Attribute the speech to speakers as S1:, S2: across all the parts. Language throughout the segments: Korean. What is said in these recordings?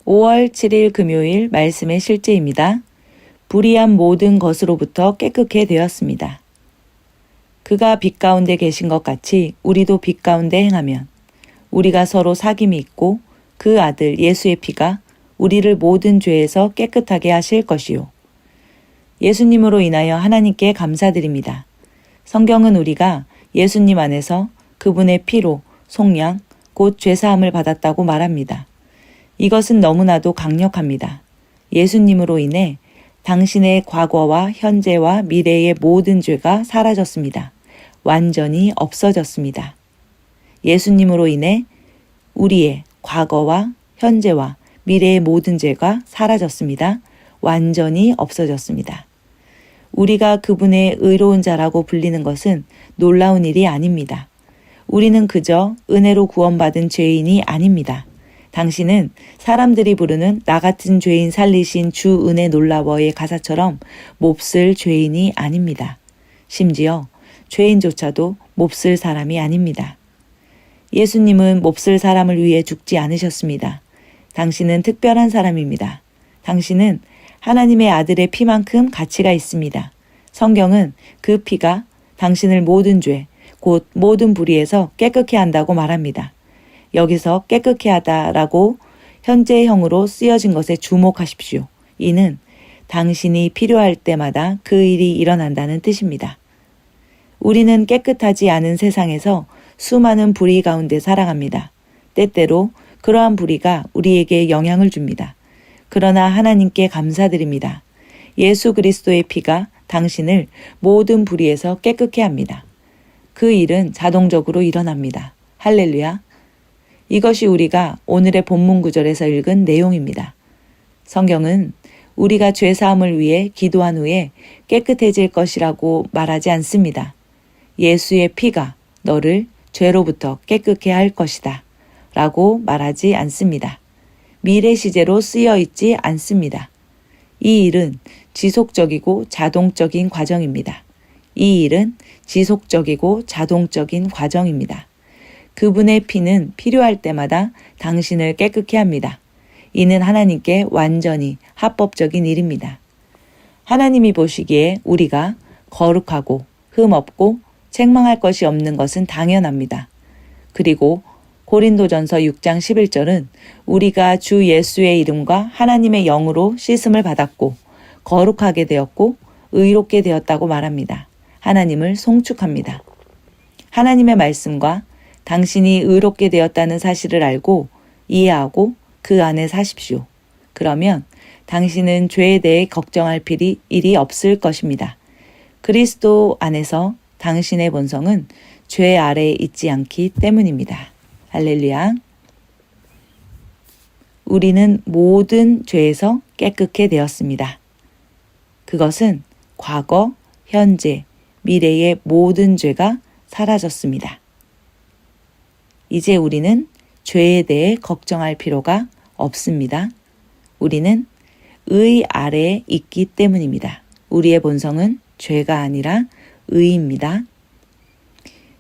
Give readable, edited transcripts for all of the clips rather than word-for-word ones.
S1: 5월 7일 금요일 말씀의 실제입니다. 불의한 모든 것으로부터 깨끗게 되었습니다. 그가 빛 가운데 계신 것 같이 우리도 빛 가운데 행하면 우리가 서로 사귐이 있고 그 아들 예수의 피가 우리를 모든 죄에서 깨끗하게 하실 것이요. 예수님으로 인하여 하나님께 감사드립니다. 성경은 우리가 예수님 안에서 그분의 피로 속량 곧 죄사함을 받았다고 말합니다. 이것은 너무나도 강력합니다. 예수님으로 인해 당신의 과거와 현재와 미래의 모든 죄가 사라졌습니다. 완전히 없어졌습니다. 예수님으로 인해 우리의 과거와 현재와 미래의 모든 죄가 사라졌습니다. 완전히 없어졌습니다. 우리가 그분의 의로운 자라고 불리는 것은 놀라운 일이 아닙니다. 우리는 그저 은혜로 구원받은 죄인이 아닙니다. 당신은 사람들이 부르는 나 같은 죄인 살리신 주 은혜 놀라워의 가사처럼 몹쓸 죄인이 아닙니다. 심지어 죄인조차도 몹쓸 사람이 아닙니다. 예수님은 몹쓸 사람을 위해 죽지 않으셨습니다. 당신은 특별한 사람입니다. 당신은 하나님의 아들의 피만큼 가치가 있습니다. 성경은 그 피가 당신을 모든 죄, 곧 모든 불의에서 깨끗게 한다고 말합니다. 여기서 깨끗게 하다라고 현재형으로 쓰여진 것에 주목하십시오. 이는 당신이 필요할 때마다 그 일이 일어난다는 뜻입니다. 우리는 깨끗하지 않은 세상에서 수많은 불의 가운데 살아갑니다. 때때로 그러한 불의가 우리에게 영향을 줍니다. 그러나 하나님께 감사드립니다. 예수 그리스도의 피가 당신을 모든 불의에서 깨끗게 합니다. 그 일은 자동적으로 일어납니다. 할렐루야. 이것이 우리가 오늘의 본문 구절에서 읽은 내용입니다. 성경은 우리가 죄사함을 위해 기도한 후에 깨끗해질 것이라고 말하지 않습니다. 예수의 피가 너를 죄로부터 깨끗게 할 것이다 라고 말하지 않습니다. 미래 시제로 쓰여 있지 않습니다. 이 일은 지속적이고 자동적인 과정입니다. 이 일은 지속적이고 자동적인 과정입니다. 그분의 피는 필요할 때마다 당신을 깨끗게 합니다. 이는 하나님께 완전히 합법적인 일입니다. 하나님이 보시기에 우리가 거룩하고 흠없고 책망할 것이 없는 것은 당연합니다. 그리고 고린도전서 6장 11절은 우리가 주 예수의 이름과 하나님의 영으로 씻음을 받았고 거룩하게 되었고 의롭게 되었다고 말합니다. 하나님을 송축합니다. 하나님의 말씀과 당신이 의롭게 되었다는 사실을 알고 이해하고 그 안에 사십시오. 그러면 당신은 죄에 대해 걱정할 일이 없을 것입니다. 그리스도 안에서 당신의 본성은 죄 아래에 있지 않기 때문입니다. 할렐루야. 우리는 모든 죄에서 깨끗게 되었습니다. 그것은 과거, 현재, 미래의 모든 죄가 사라졌습니다. 이제 우리는 죄에 대해 걱정할 필요가 없습니다. 우리는 의 아래에 있기 때문입니다. 우리의 본성은 죄가 아니라 의입니다.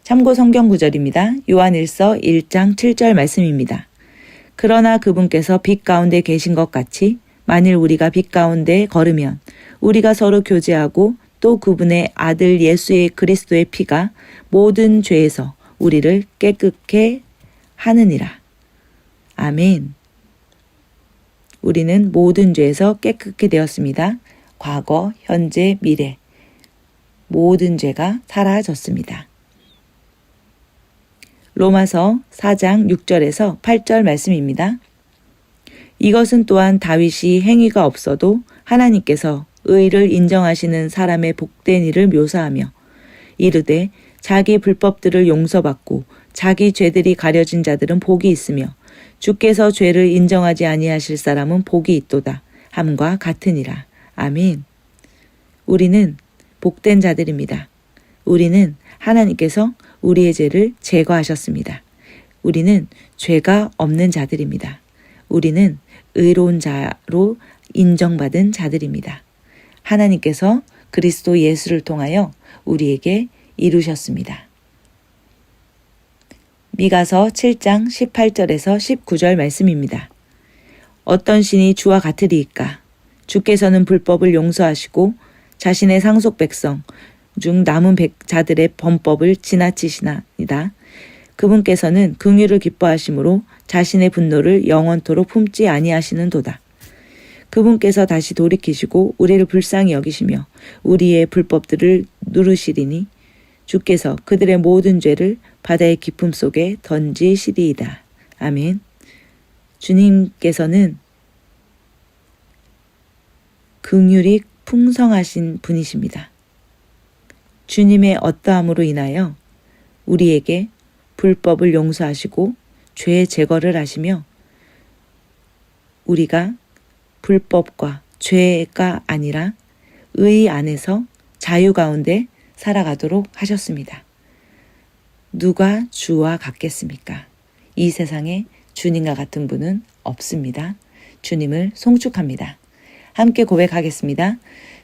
S1: 참고 성경 구절입니다. 요한일서 1장 7절 말씀입니다. 그러나 그분께서 빛 가운데 계신 것 같이 만일 우리가 빛 가운데 걸으면 우리가 서로 교제하고 또 그분의 아들 예수의 그리스도의 피가 모든 죄에서 우리를 깨끗게 하느니라. 아멘. 우리는 모든 죄에서 깨끗게 되었습니다. 과거, 현재, 미래 모든 죄가 사라졌습니다. 로마서 4장 6절에서 8절 말씀입니다. 이것은 또한 다윗이 행위가 없어도 하나님께서 의를 인정하시는 사람의 복된 일을 묘사하며 이르되 자기 불법들을 용서받고 자기 죄들이 가려진 자들은 복이 있으며 주께서 죄를 인정하지 아니하실 사람은 복이 있도다 함과 같으니라. 아멘. 우리는 복된 자들입니다. 우리는 하나님께서 우리의 죄를 제거하셨습니다. 우리는 죄가 없는 자들입니다. 우리는 의로운 자로 인정받은 자들입니다. 하나님께서 그리스도 예수를 통하여 우리에게 이루셨습니다. 미가서 7장 18절에서 19절 말씀입니다. 어떤 신이 주와 같으리이까? 주께서는 불법을 용서하시고 자신의 상속 백성 중 남은 자들의 범법을 지나치시나이다. 그분께서는 긍휼을 기뻐하심으로 자신의 분노를 영원토록 품지 아니하시는도다. 그분께서 다시 돌이키시고 우리를 불쌍히 여기시며 우리의 불법들을 누르시리니 주께서 그들의 모든 죄를 바다의 깊음 속에 던지시리이다. 아멘. 주님께서는 긍휼이 풍성하신 분이십니다. 주님의 어떠함으로 인하여 우리에게 불법을 용서하시고 죄의 제거를 하시며 우리가 불법과 죄가 아니라 의 안에서 자유 가운데 살아가도록 하셨습니다. 누가 주와 같겠습니까? 이 세상에 주님과 같은 분은 없습니다. 주님을 송축합니다. 함께 고백하겠습니다.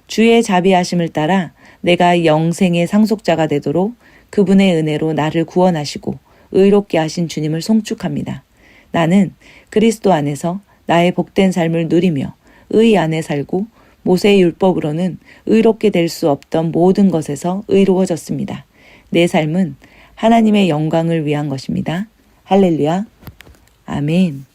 S1: 주의 자비하심을 따라 내가 영생의 상속자가 되도록 그분의 은혜로 나를 구원하시고 의롭게 하신 주님을 송축합니다. 나는 그리스도 안에서 나의 복된 삶을 누리며 의 안에 살고 모세의 율법으로는 의롭게 될 수 없던 모든 것에서 의로워졌습니다. 내 삶은 하나님의 영광을 위한 것입니다. 할렐루야. 아멘.